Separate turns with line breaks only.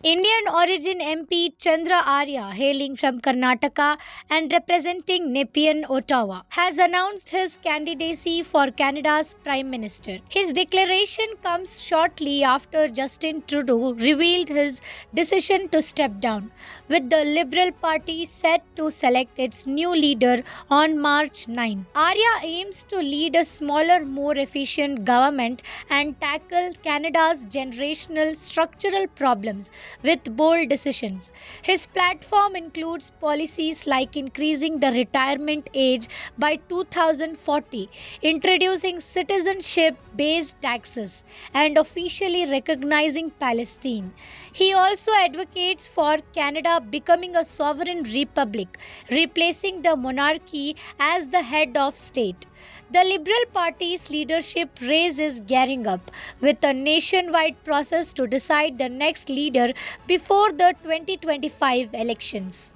Indian origin MP Chandra Arya, hailing from Karnataka and representing Nepean, Ottawa, has announced his candidacy for Canada's Prime Minister. His declaration comes shortly after Justin Trudeau revealed his decision to step down, with the Liberal Party set to select its new leader on March 9. Arya aims to lead a smaller, more efficient government and tackle Canada's generational structural problems with bold decisions. His platform includes policies like increasing the retirement age by 2040, introducing citizenship based taxes, and officially recognizing Palestine. He also advocates for Canada becoming a sovereign republic, replacing the monarchy as the head of state. The Liberal Party's leadership race is gearing up, with a nationwide process to decide the next leader before the 2025 elections.